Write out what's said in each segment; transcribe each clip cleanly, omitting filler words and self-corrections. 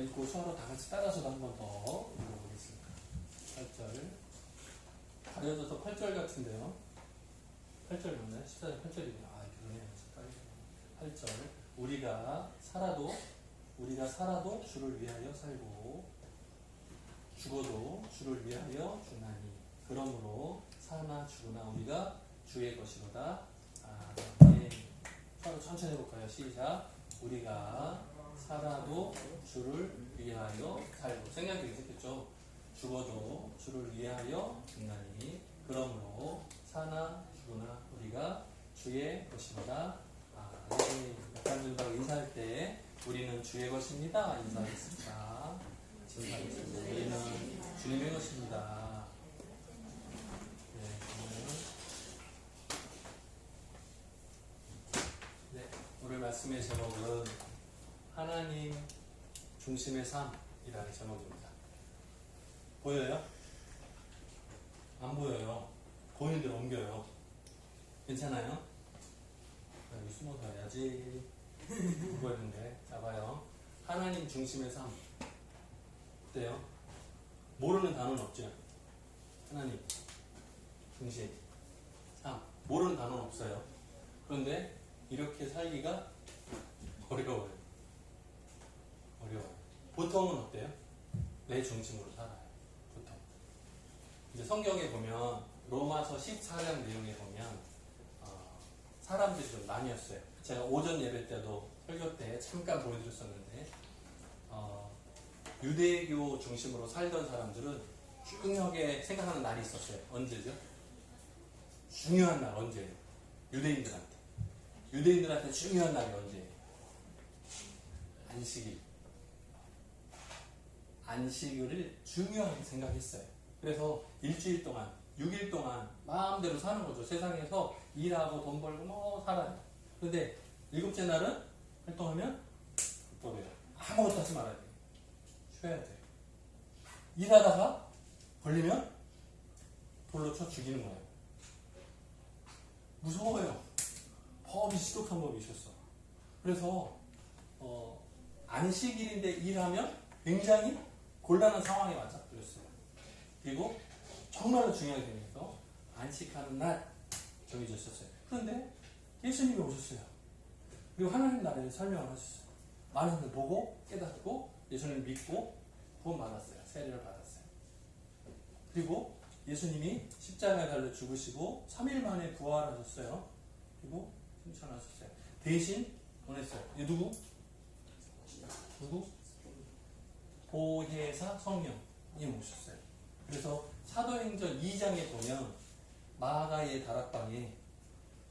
읽고 수화로 다 같이 따라서도 한 번 더 읽어보겠습니다. 8절. 가려져서 8절 같은데요. 8절 맞나요? 14절 8절이네요. 아, 그러네요. 8절. 우리가 살아도 주를 위하여 살고 죽어도 주를 위하여 죽나니 그러므로 사나 죽으나 우리가 주의 것이로다. 네. 서로 천천히 해볼까요? 시작. 우리가 살아도 주를 위하여 살고 생각이 되겠죠. 죽어도 주를 위하여 죽나니 그러므로 사나 죽으나 우리가 주의 것이로다. 네. 약간준다고 인사할 때 우리는 주의 것입니다. 인사하겠습니다. 인사하겠습니다. 우리는 주님의 것입니다. 네, 오늘 말씀의 제목은 하나님 중심의 삶이라는 제목입니다. 보여요? 안 보여요. 보이는 대로 옮겨요. 괜찮아요? 여기 숨어서 해야지. 보였는데. 자, 봐요. 하나님 중심의 삶. 어때요? 모르는 단어는 없죠? 하나님 중심 삶. 모르는 단어는 없어요. 그런데 이렇게 살기가 어려워요. 보통은 어때요? 내 중심으로 살아요. 보통. 이제 성경에 보면 로마서 14장 내용에 보면 사람들이 좀 나뉘었어요. 제가 오전 예배 때도 설교 때 잠깐 보여드렸었는데 유대교 중심으로 살던 사람들은 중요하게 생각하는 날이 있었어요. 언제죠? 중요한 날 언제예요? 유대인들한테 중요한 날이 언제예요? 안식일을 중요하게 생각했어요. 그래서 일주일 동안 6일 동안 마음대로 사는 거죠. 세상에서 일하고 돈 벌고 살아요. 그런데 일곱째 날은 활동하면 불법이에요. 아무것도 하지 말아야 돼요. 쉬어야 돼요. 일하다가 걸리면 돌로 쳐 죽이는 거예요. 무서워요. 법이 지독한 법이 있었어. 그래서 안식일인데 일하면 굉장히 곤란한 상황에 맞닥뜨렸어요. 그리고 정말로 중요하게 되면서 안식하는 날 정해졌었어요. 그런데 예수님이 오셨어요. 그리고 하나님 나라를 설명을 하셨어요. 많은 사람들 보고 깨닫고 예수님을 믿고 구원받았어요. 세례를 받았어요. 그리고 예수님이 십자가에 달려 죽으시고 3일 만에 부활하셨어요. 그리고 승천하셨어요. 대신 보냈어요. 누구? 보혜사 성령이 오셨어요. 그래서 사도행전 2장에 보면 마가의 다락방에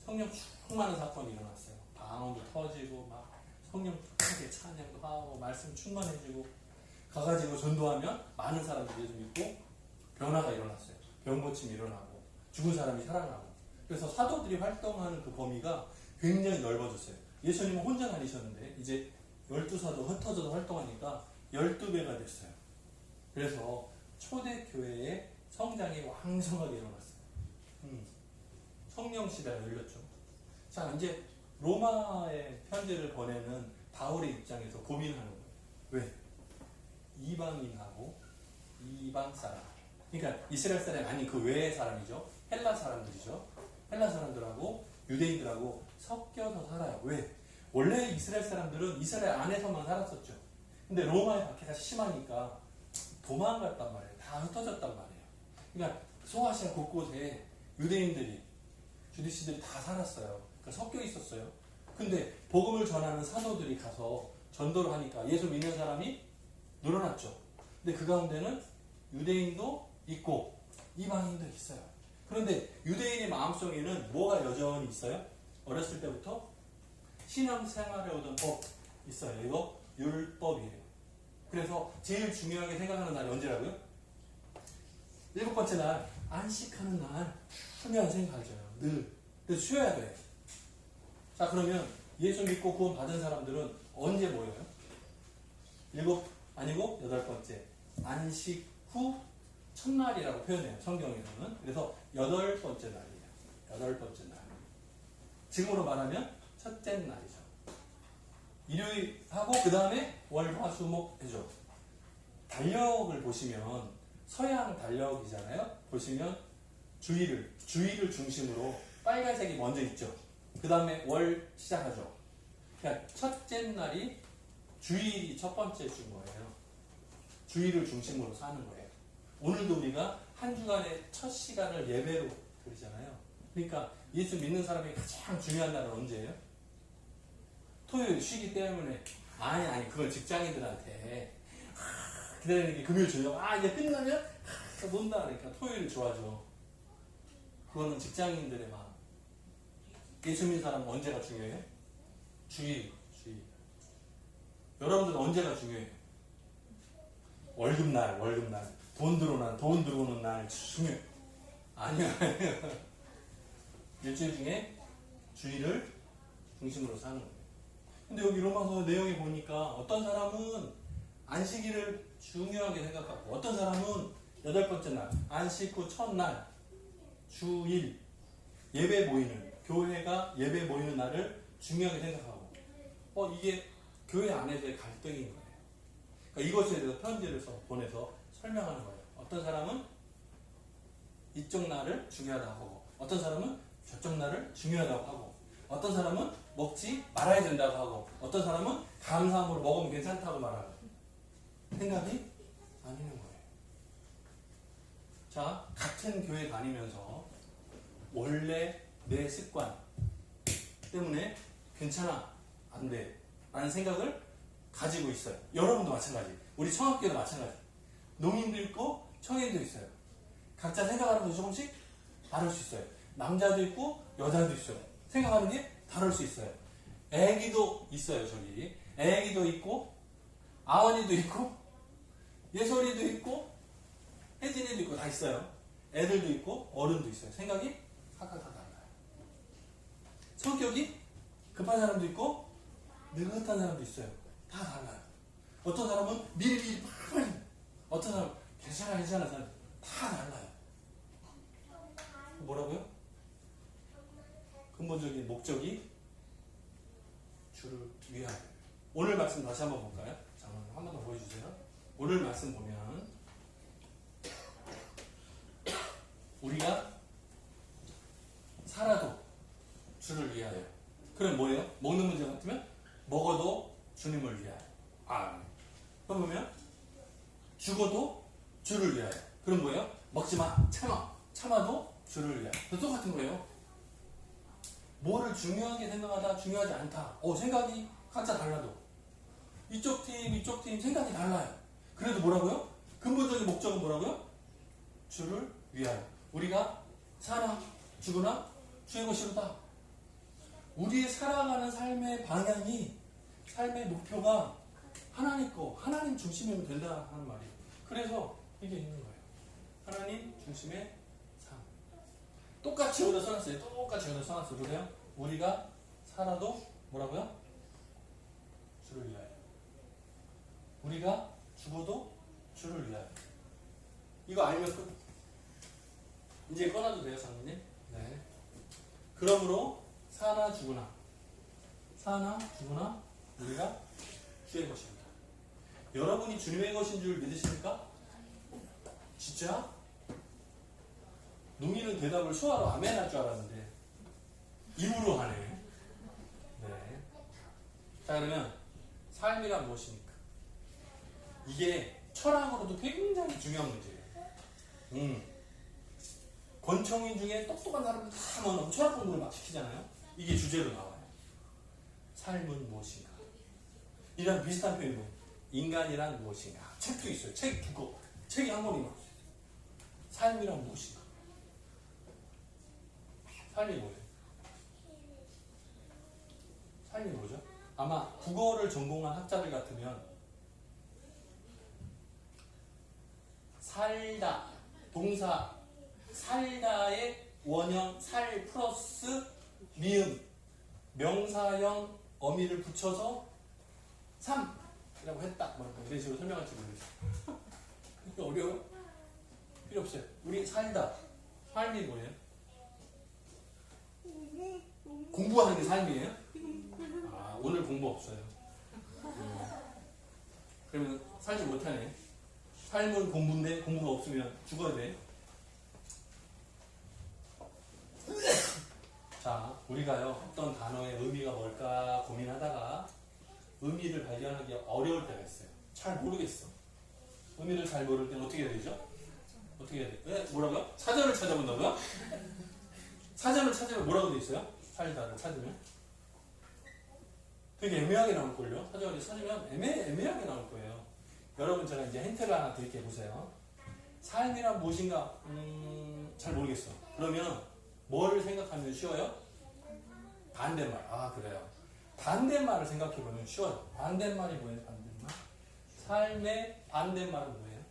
성령 충만한 사건이 일어났어요. 방언도 터지고 막 성령 크게 찬양도 하고 말씀 충만해지고 가가지고 전도하면 많은 사람들이 예수 믿고 변화가 일어났어요. 병고침이 일어나고 죽은 사람이 살아나고. 그래서 사도들이 활동하는 그 범위가 굉장히 넓어졌어요. 예수님은 혼자 다니셨는데 이제 12사도 흩어져서 활동하니까 12배가 됐어요. 그래서 초대교회의 성장이 왕성하게 일어났어요. 성령 시대가 열렸죠. 자, 이제 로마의 편지를 보내는 바울의 입장에서 고민하는 거예요. 왜? 이방인하고 이방 사람. 그러니까 이스라엘 사람이 아닌 그 외의 사람이죠. 헬라 사람들이죠. 헬라 사람들하고 유대인들하고 섞여서 살아요. 왜? 원래 이스라엘 사람들은 이스라엘 안에서만 살았었죠. 근데 로마의 박해가 심하니까 도망갔단 말이에요. 다 흩어졌단 말이에요. 그러니까 소아시아 곳곳에 유대인들이 주디시들이 다 살았어요. 그러니까 섞여 있었어요. 근데 복음을 전하는 사도들이 가서 전도를 하니까 예수 믿는 사람이 늘어났죠. 근데 그 가운데는 유대인도 있고 이방인도 있어요. 그런데 유대인의 마음속에는 뭐가 여전히 있어요? 어렸을 때부터 신앙생활에 오던 법 있어요. 이거 율법이에요. 그래서 제일 중요하게 생각하는 날이 언제라고요? 7번째 날, 안식하는 날 중요한 생각하죠. 늘. 그래서 쉬어야 돼요. 자, 그러면 예수 믿고 구원 받은 사람들은 언제 모여요? 8번째 안식 후 첫날이라고 표현해요. 성경에서는. 그래서 8번째 날이에요. 8번째 날. 지금으로 말하면 첫째 날이죠. 일요일 하고 그 다음에 월, 화, 수, 목 해줘. 달력을 보시면 서양 달력이잖아요. 보시면 주일을 중심으로 빨간색이 먼저 있죠. 그 다음에 월 시작하죠. 그러니까 첫째 날이 주일이 첫 번째 주인 거예요. 주일을 중심으로 사는 거예요. 오늘도 우리가 한 주간의 첫 시간을 예배로 드리잖아요. 그러니까 예수 믿는 사람이 가장 중요한 날은 언제예요? 토요일 쉬기 때문에. 아니 그건 직장인들한테 기다리는 게 금요일 저녁 이제 끝나면 논다 그러니까 토요일 좋아져. 그거는 직장인들의 마음. 예수 믿는 사람은 언제가 중요해요? 주일. 여러분들은 언제가 중요해요? 월급날. 돈 들어오는 날 중요해요. 아니요. 일주일 중에 주일을 중심으로 사는 거예요. 근데 여기 로마서 내용에 보니까 어떤 사람은 안식일을 중요하게 생각하고 어떤 사람은 8번째 날, 안식 후 첫날, 주일, 예배 모이는, 교회가 예배 모이는 날을 중요하게 생각하고 이게 교회 안에서의 갈등인 거예요. 그러니까 이것에 대해서 편지를 보내서 설명하는 거예요. 어떤 사람은 이쪽 날을 중요하다고 하고 어떤 사람은 저쪽 날을 중요하다고 하고 어떤 사람은 먹지 말아야 된다고 하고 어떤 사람은 감사함으로 먹으면 괜찮다고 말하고 생각이 아니는 거예요. 자, 같은 교회 다니면서 원래 내 습관 때문에 괜찮아, 안 돼 라는 생각을 가지고 있어요. 여러분도 마찬가지. 우리 청학교도 마찬가지. 농인도 있고 청인도 있어요. 각자 생각하는 게 조금씩 다를 수 있어요. 남자도 있고 여자도 있어요. 생각하는 게 다를 수 있어요. 애기도 있어요. 저기 애기도 있고 아원이도 있고 예솔이도 있고 혜진이도 있고 다 있어요. 애들도 있고 어른도 있어요. 생각이 각각 다 달라요. 성격이 급한 사람도 있고 느긋한 사람도 있어요. 다 달라요. 어떤 사람은 미리 빨리, 어떤 사람은 괜찮아 사람 다 달라요. 뭐라고요? 근본적인 목적이 주를 위하여. 오늘 말씀 다시 한번 볼까요? 잠깐만 한 번 더 보여주세요. 오늘 말씀 보면 우리가 살아도 주를 위하여. 그럼 뭐예요? 먹는 문제 같으면 먹어도 주님을 위하여. 그럼 보면 죽어도 주를 위하여. 그럼 뭐예요? 먹지 마, 참아도 주를 위하여. 똑같은 거예요. 뭐를 중요하게 생각하다 중요하지 않다. 생각이 각자 달라도 이쪽 팀 생각이 달라요. 그래도 뭐라고요? 근본적인 목적은 뭐라고요? 주를 위하여. 우리가 사나 죽으나 주의 것이로다. 우리의 살아가는 삶의 방향이, 삶의 목표가 하나님 거, 하나님 중심이면 된다 하는 말이에요. 그래서 이게 있는 거예요. 하나님 중심의 삶. 똑같이 여기다 써놨어요. 보세요. 우리가 살아도 뭐라고요? 주를 위하여. 우리가 죽어도 주를 위하여. 이거 알면 끝. 이제 꺼놔도 돼요, 장모님? 네. 그러므로 사나 죽으나 우리가 주의 것입니다. 여러분이 주님의 것인 줄 믿으십니까? 진짜? 농이는 대답을 수화로 아멘 할 줄 알았는데 입으로 하네. 네. 자, 그러면 삶이란 무엇입니까? 이게 철학으로도 굉장히 중요한 문제예요. 권총인 중에 똑똑한 사람들 다 모아놓고 철학 공부를 막 시키잖아요. 이게 주제로 나와요. 삶은 무엇인가? 이런 비슷한 표현이 뭐예요? 인간이란 무엇인가? 책도 있어요. 책 두고 책이 한 권이 나왔어요. 삶이란 무엇인가? 삶이 뭐예요? 삶이 뭐죠? 아마 국어를 전공한 학자들 같으면 살다, 동사 살다의 원형 살 플러스 미음, 명사형 어미를 붙여서 삶이라고 했다. 이런 식으로 설명할지 모르겠어요. 어려워요? 필요 없어요. 우리 살다. 삶이 뭐예요? 공부하는 게 삶이에요? 오늘 공부 없어요. 그러면 살지 못하네. 삶은 공부인데 공부가 없으면 죽어야 돼. 자, 우리가요 어떤 단어의 의미가 뭘까 고민하다가 의미를 발견하기 어려울 때가 있어요. 잘 모르겠어. 의미를 잘 모를 때는 어떻게 해야 되죠? 어떻게 해야 돼? 왜? 뭐라고요? 사전을 찾아본다고요? 사전을 찾으면 뭐라고 돼 있어요? 살다를 찾으면? 되게 애매하게 나올걸요? 사전을 찾으면 애매하게 나올 거예요. 여러분 제가 이제 힌트를 하나 드릴게요. 보세요. 삶이란 무엇인가? 잘 모르겠어. 그러면 뭐를 생각하면 쉬워요? 반대말. 아, 그래요. 반대말을 생각해보면 쉬워요. 반대말이 뭐예요? 반대말? 삶의 반대말은 뭐예요?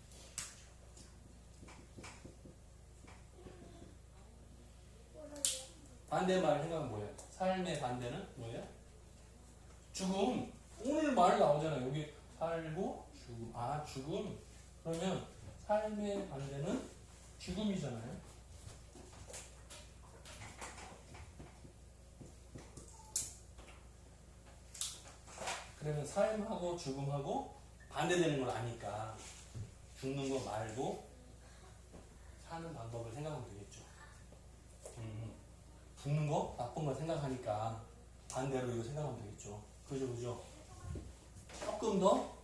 반대말을 생각하면 뭐예요? 삶의 반대는 뭐예요? 죽음. 오늘 말 나오잖아요. 여기 살고 죽음. 아, 죽음. 그러면 삶의 반대는 죽음이잖아요. 그러면 삶하고 죽음하고 반대되는 걸 아니까 죽는 거 말고 사는 방법을 생각하면 되겠죠. 죽는 거 나쁜 거 생각하니까 반대로 이거 생각하면 되겠죠. 그죠, 그죠? 조금 더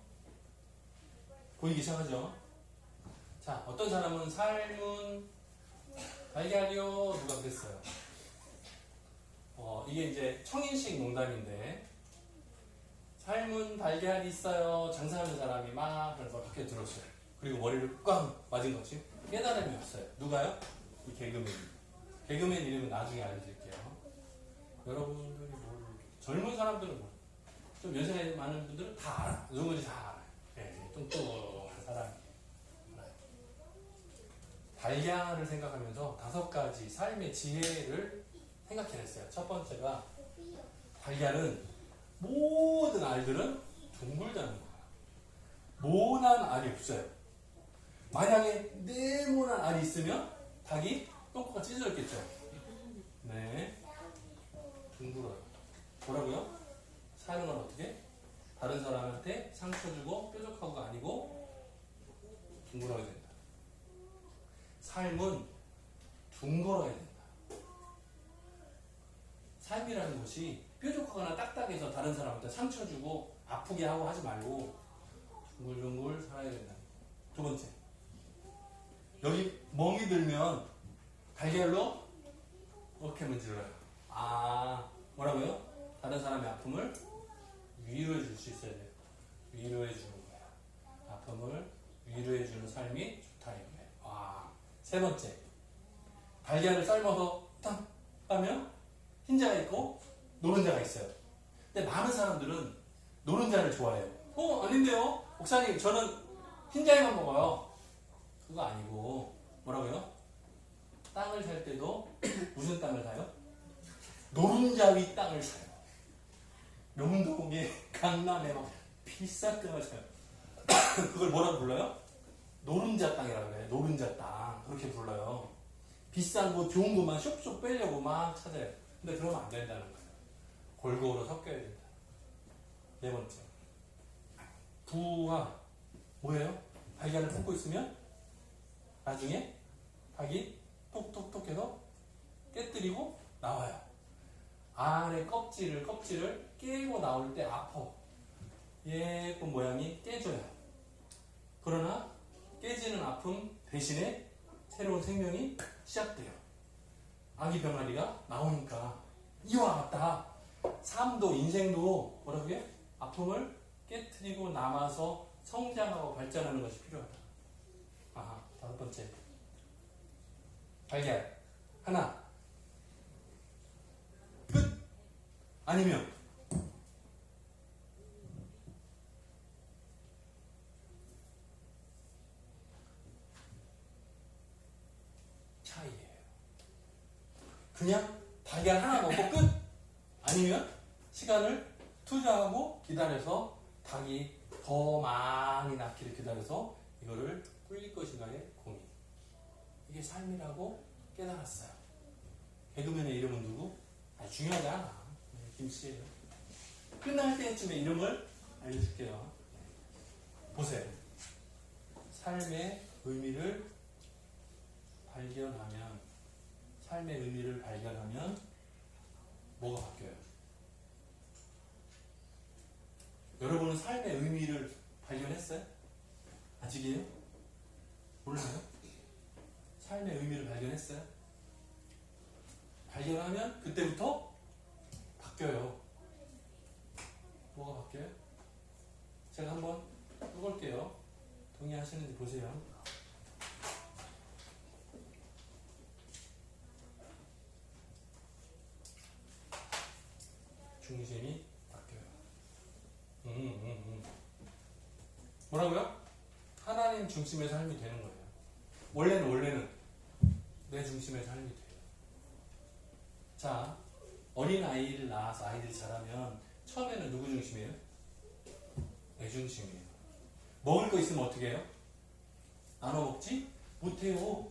보이기 시작하죠. 자, 어떤 사람은 삶은 달걀이요 누가 그랬어요. 이게 이제 청인식 농담인데 삶은 달걀이 있어요. 장사하는 사람이 막 그래서 밖에 들었어요. 그리고 머리를 꽝 맞은 거지. 깨달음이 왔어요. 누가요? 이 개그맨. 개그맨 이름은 나중에 알려드릴게요. 여러분들이 젊은 사람들은 좀 연세가 많은 분들은 다 알아. 누군지 다 알아요. 네, 뚱뚱한 사람이. 달걀을 생각하면서 5가지 삶의 지혜를 생각해냈어요. 첫 번째가 달걀은 모든 알들은 둥글다는 거예요. 모난 알이 없어요. 만약에 네모난 알이 있으면 닭이 똥꼬가 찢어졌겠죠. 네, 둥글어요. 뭐라고요? 사는 건 어떻게? 다른 사람한테 상처 주고 뾰족하고가 아니고 둥글어야 된다. 삶은 둥글어야 된다. 삶이라는 것이 뾰족하거나 딱딱해서 다른 사람한테 상처 주고 아프게 하고 하지 말고 둥글둥글 살아야 된다. 두 번째, 여기 멍이 들면 달걀로 이렇게 문질러요. 아, 뭐라고요? 다른 사람의 아픔을 위로해 줄 수 있어야 돼요. 위로해 주는 거야. 아픔을 위로해 주는 삶이 좋다 이거예요. 와. 세 번째, 달걀을 삶아서 딱 따면 흰자가 있고 노른자가 있어요. 근데 많은 사람들은 노른자를 좋아해요. 아닌데요? 목사님, 저는 흰자에만 먹어요. 그거 아니고 뭐라고요? 땅을 살 때도 무슨 땅을 사요? 노른자 위 땅을 사요. 명동에 강남에 막 비싼 땅을 사요. 그걸 뭐라고 불러요? 노른자 땅이라고 그래요. 노른자 땅. 그렇게 불러요. 비싼 거 좋은 것만 쇽쇽 빼려고 막 찾아요. 근데 그러면 안 된다는 거예요. 골고루 섞여야 된다. 네 번째, 부와 뭐예요? 달걀을 볶고 있으면 나중에 닭이 톡톡톡 해서 깨뜨리고 나와요. 안에 껍질을 깨고 나올 때 아파. 예쁜 모양이 깨져요. 그러나 깨지는 아픔 대신에 새로운 생명이 시작돼요. 아기 병아리가 나오니까 이와 같다. 삶도 인생도 뭐라고 해? 아픔을 깨뜨리고 남아서 성장하고 발전하는 것이 필요하다. 아하, 5번째, 달걀 하나 끝. 아니면 차이예요. 그냥 달걀 하나 먹고 끝. 아니면 시간을 투자하고 기다려서 닭이 더 많이 낳기를 기다려서 이거를 꿀릴 것인가의 고민. 이게 삶이라고 깨달았어요. 개그맨의 이름은 누구? 중요하지 않아. 김씨예요. 끝날 때쯤에 이름을 알려줄게요. 보세요. 삶의 의미를 발견하면 뭐가 바뀌어요? 여러분은 삶의 의미를 발견했어요? 아직이에요? 몰라요? 삶의 의미를 발견했어요? 발견하면 그때부터 바뀌어요. 뭐가 바뀌어요? 제가 한번 해볼게요. 동의하시는지 보세요. 중심이 바뀌어요. 뭐라고요? 하나님 중심의 삶이 되는 거예요. 원래는 내 중심의 삶이 돼요. 자, 어린 아이를 낳아서 아이들이 자라면 처음에는 누구 중심이에요? 내 중심이에요. 먹을 거 있으면 어떻게 해요? 나눠 먹지? 못해요.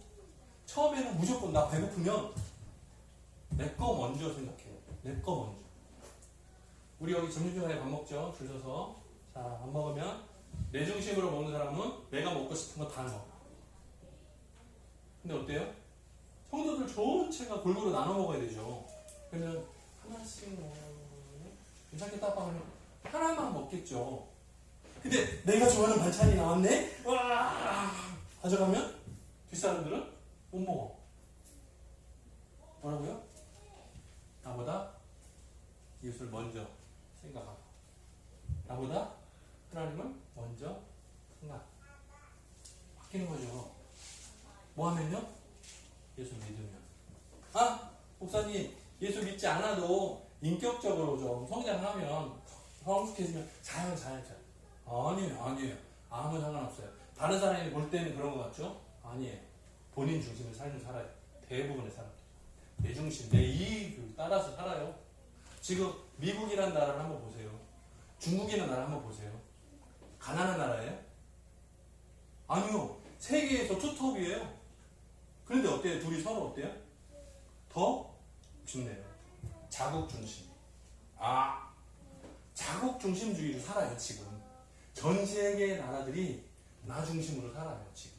처음에는 무조건 나 배고프면 내 거 먼저 생각해요. 내 거 먼저. 우리 여기 점심시간에 밥 먹죠? 줄 서서. 자, 밥 먹으면 내 중심으로 먹는 사람은 내가 먹고 싶은 거 다 먹어. 근데 어때요? 성도들 전체가 골고루 나눠 먹어야 되죠. 그러면 하나씩 이렇게 따박하면 하나만 먹겠죠. 근데 내가 좋아하는 반찬이 나왔네? 와! 가져가면 뒷사람들은 못 먹어. 뭐라고요? 나보다 이웃을 먼저 생각하고 나보다 하나님을 먼저 생각. 바뀌는 거죠. 뭐 하면요? 예수 믿으면. 아! 목사님, 예수 믿지 않아도 인격적으로 좀 성장하면 성숙해지면 자연자연자. 아니에요. 아무 상관없어요. 다른 사람이 볼 때는 그런 것 같죠? 아니에요. 본인 중심의 삶을 살아요. 대부분의 사람들. 내 중심, 내 이익을 따라서 살아요. 지금 미국이라는 나라를 한번 보세요. 중국이라는 나라 한번 보세요. 가난한 나라예요? 아니요. 세계에서 투톱이에요. 그런데 어때요? 둘이 서로 어때요? 더 좋네요. 자국 중심. 자국 중심주의로 살아요, 지금. 전 세계 나라들이 나 중심으로 살아요, 지금.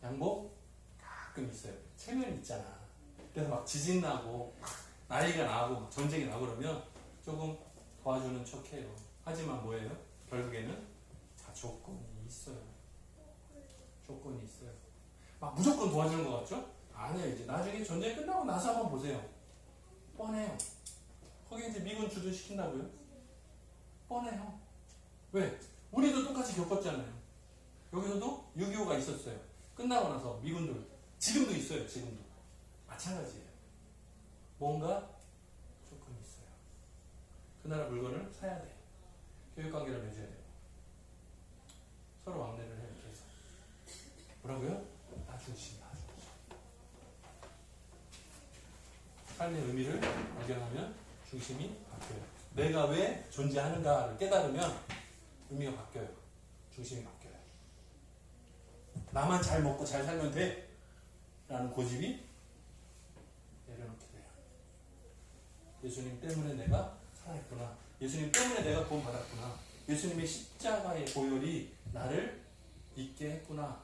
양복? 가끔 있어요. 최면 있잖아. 그래서 막 지진 나고, 난리가 나고, 전쟁이 나고 그러면 조금 도와주는 척해요. 하지만 뭐예요? 결국에는 다 조건이 있어요. 조건이 있어요. 막 무조건 도와주는 것 같죠? 아니에요. 이제 나중에 전쟁이 끝나고 나서 한번 보세요. 뻔해요. 거기 이제 미군 주둔시킨다고요? 뻔해요. 왜? 우리도 똑같이 겪었잖아요. 여기서도 6.25가 있었어요. 끝나고 나서 미군들 지금도 있어요. 지금도 마찬가지예요. 뭔가 조건이 있어요. 그 나라 물건을 사야 돼요. 교육관계를 맺어야 돼요. 서로 왕래를 해요. 계속. 뭐라고요? 나 중심. 삶의 의미를 발견하면 중심이 바뀌어요. 내가 왜 존재하는가를 깨달으면 의미가 바뀌어요. 중심이 바뀌어요. 나만 잘 먹고 잘 살면 돼 라는 고집이 내려놓게 돼요. 예수님 때문에 내가 살아있구나. 예수님 때문에 내가 구원받았구나. 예수님의 십자가의 보혈이 나를 있게 했구나.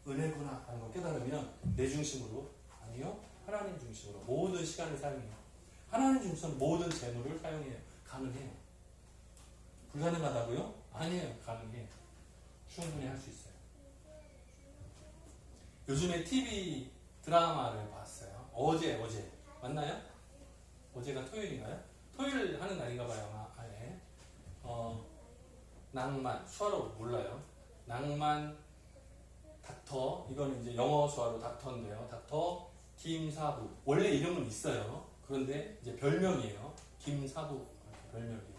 은혜구나 하는 걸 깨달으면 내 중심으로 아니요. 하나님 중심으로 모든 시간을 사용해요. 하나님 중심으로 모든 재물을 사용해요. 가능해요. 불가능하다고요? 아니에요. 가능해요. 충분히 할 수 있어요. 요즘에 TV 드라마를 봤어요. 어제 맞나요? 어제가 토요일인가요? 토요일 하는 날인가 봐요. 아예. 낭만 수화로 몰라요. 낭만 닥터, 이거는 이제 영어 수화로 닥터인데요. 닥터 김사부. 원래 이름은 있어요. 그런데 이제 별명이에요. 김사부 별명이에요.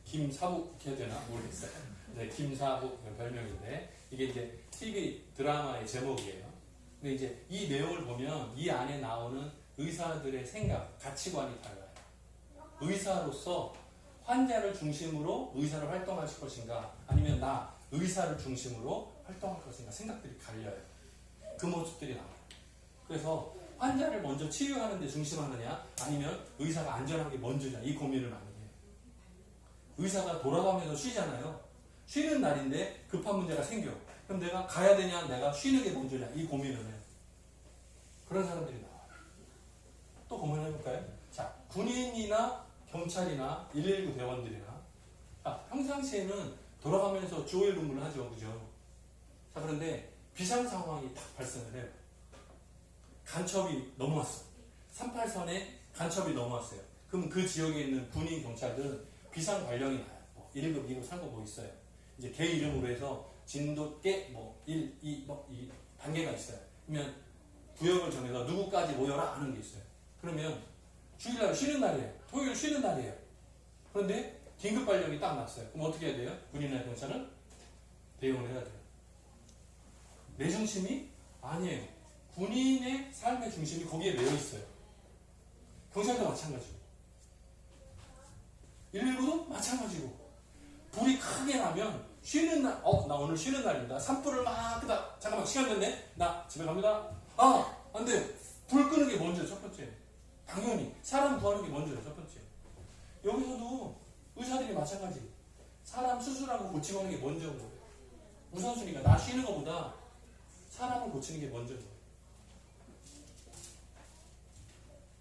김사부 이렇게 해야 되나 모르겠어요. 네, 김사부 별명인데 이게 이제 TV 드라마의 제목이에요. 근데 이제 이 내용을 보면 이 안에 나오는 의사들의 생각, 가치관이 달라요. 의사로서 환자를 중심으로 의사를 활동하실 것인가, 아니면 나 의사를 중심으로 활동할 것인가 생각들이 갈려요. 그 모습들이 나와요. 그래서 환자를 먼저 치유하는 데 중심하느냐, 아니면 의사가 안전한 게 먼저냐, 이 고민을 많이 해요. 의사가 돌아가면서 쉬잖아요. 쉬는 날인데 급한 문제가 생겨. 그럼 내가 가야 되냐, 내가 쉬는 게 먼저냐, 이 고민을 해요. 그런 사람들이 나와요. 또 고민을 해볼까요? 자, 군인이나 경찰이나 119 대원들이나, 평상시에는 돌아가면서 주어일 근무를 하죠. 그죠? 자, 그런데 비상 상황이 딱 발생을 해요. 간첩이 넘어왔어. 38선에 간첩이 넘어왔어요. 그럼 그 지역에 있는 군인, 경찰들은 비상 발령이 나요. 1급, 2급, 3급 뭐 있어요. 이제 개 이름으로 해서 진도 개, 1, 2, 이 단계가 있어요. 그러면 구역을 정해서 누구까지 모여라 하는 게 있어요. 그러면 주일날 쉬는 날이에요. 토요일 쉬는 날이에요. 그런데 긴급 발령이 딱 났어요. 그럼 어떻게 해야 돼요? 군인이나 경찰은 대응을 해야 돼요. 내 중심이 아니에요. 군인의 삶의 중심이 거기에 매여 있어요. 경찰도 마찬가지고, 119도 마찬가지고. 불이 크게 나면 쉬는 날, 나 오늘 쉬는 날입니다. 산불을 막 끄다. 잠깐만, 시간 됐네. 나 집에 갑니다. 안 돼. 불 끄는 게 먼저 첫 번째. 당연히 사람 구하는 게 먼저예요. 첫 번째. 여기서도 의사들이 마찬가지. 사람 수술하고 고치고 하는 게 먼저인 거예요. 우선순위가 나 쉬는 것보다 사람을 고치는 게 먼저인 거예요.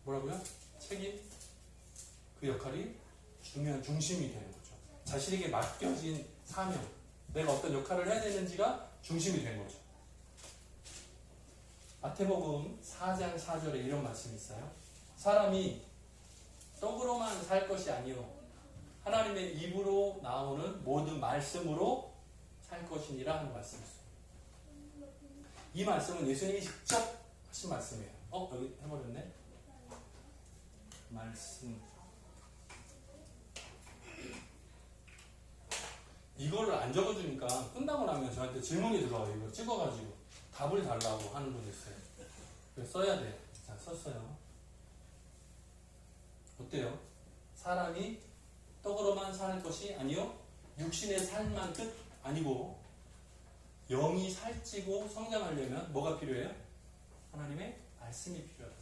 뭐라고요? 책임? 그 역할이 중요한 중심이 되는 거죠. 자신에게 맡겨진 사명, 내가 어떤 역할을 해야 되는지가 중심이 된 거죠. 마태복음 4장 4절에 이런 말씀이 있어요. 사람이 떡으로만 살 것이 아니요 하나님의 입으로 나오는 모든 말씀으로 살 것이니라 하는 말씀이 있어요. 이 말씀은 예수님이 직접 하신 말씀이에요. 여기 해버렸네. 말씀. 이거를 안 적어주니까 끝나고 나면 저한테 질문이 들어와요. 이거 찍어가지고 답을 달라고 하는 분이 있어요. 그래서 써야 돼요. 자, 썼어요. 어때요? 사람이 떡으로만 사는 것이 아니요 육신의 삶만 끝 아니고 영이 살찌고 성장하려면 뭐가 필요해요? 하나님의 말씀이 필요하다.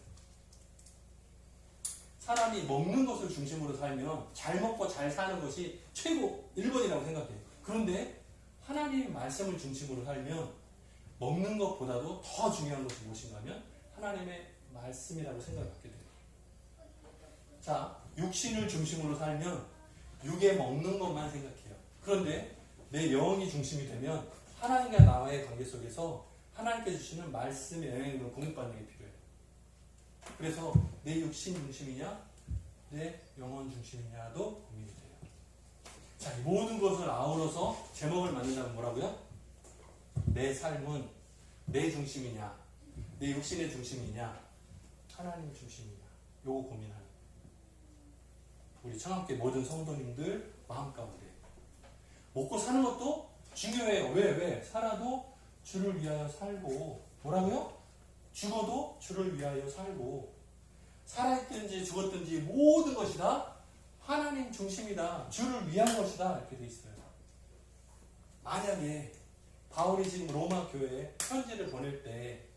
사람이 먹는 것을 중심으로 살면 잘 먹고 잘 사는 것이 최고 1번이라고 생각해요. 그런데 하나님의 말씀을 중심으로 살면 먹는 것보다도 더 중요한 것이 무엇인가 하면 하나님의 말씀이라고 생각하게 돼요. 자, 육신을 중심으로 살면 육에 먹는 것만 생각해요. 그런데 내 영이 중심이 되면 하나님과 나와의 관계 속에서 하나님께 주시는 말씀의 영향력을 공급받는 게 필요해요. 그래서 내 육신 중심이냐 내 영혼 중심이냐도 고민이 돼요. 자, 이 모든 것을 아우러서 제목을 만든다면 뭐라고요? 내 삶은 내 중심이냐 내 육신의 중심이냐 하나님 중심이냐, 요거 고민하는 거예요. 우리 청함교회 모든 성도님들 마음 가운데 먹고 사는 것도 중요해요. 왜? 살아도 주를 위하여 살고, 뭐라고요? 죽어도 주를 위하여 살고, 살아있든지 죽었든지 모든 것이 다 하나님 중심이다, 주를 위한 것이다, 이렇게 돼 있어요. 만약에 바울이 지금 로마 교회에 편지를 보낼 때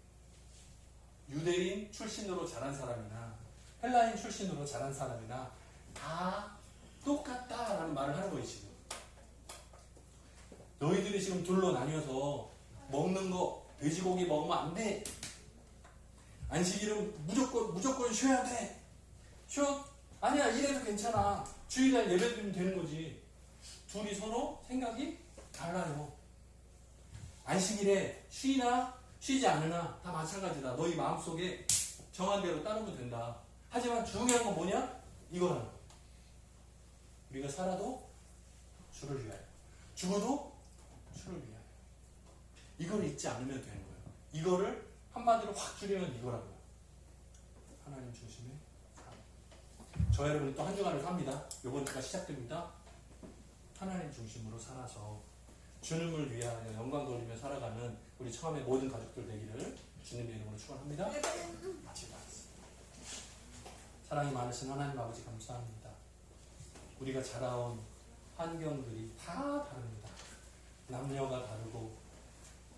유대인 출신으로 자란 사람이나 헬라인 출신으로 자란 사람이나 다 똑같다라는 말을 하는 거예요. 지금 너희들이 지금 둘로 나뉘어서 먹는 거 돼지고기 먹으면 안 돼. 안식일은 무조건 쉬어야 돼. 쉬어? 아니야, 이래도 괜찮아. 주일날 예배드리면 되는 거지. 둘이 서로 생각이 달라요. 안식일에 쉬나 쉬지 않으나 다 마찬가지다. 너희 마음속에 정한 대로 따르면 된다. 하지만 중요한 건 뭐냐? 이거라는 거야. 우리가 살아도 주를 위하여, 죽어도 주를 위하여. 이걸 잊지 않으면 되는 거예요. 이거를 한마디로 확 줄이면 이거라고요. 하나님 중심의 삶. 저 여러분이 또 한 주간을 삽니다. 요번 주가 시작됩니다. 하나님 중심으로 살아서 주님을 위하여 영광 돌리며 살아가는 우리 처음에 모든 가족들 되기를 주님의 이름으로 축원합니다. 마치겠습니다. 사랑이 많으신 하나님 아버지 감사합니다. 우리가 자라온 환경들이 다 다릅니다. 남녀가 다르고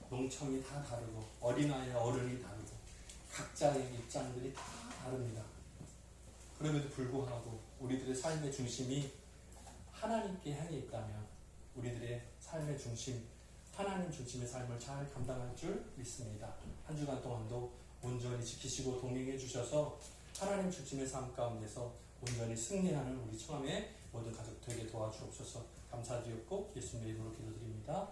농청이 다 다르고 어린아이와 어른이 다르고 각자의 입장들이 다 다릅니다. 그럼에도 불구하고 우리들의 삶의 중심이 하나님께 향해 있다면 우리들의 삶의 중심 하나님 중심의 삶을 잘 감당할 줄 믿습니다. 한 주간 동안도 온전히 지키시고 동행해 주셔서 하나님 중심의 삶 가운데서 온전히 승리하는 우리 청함의 모든 가족 되게 도와주옵소서. 감사드렸고 예수님의 이름으로 기도드립니다.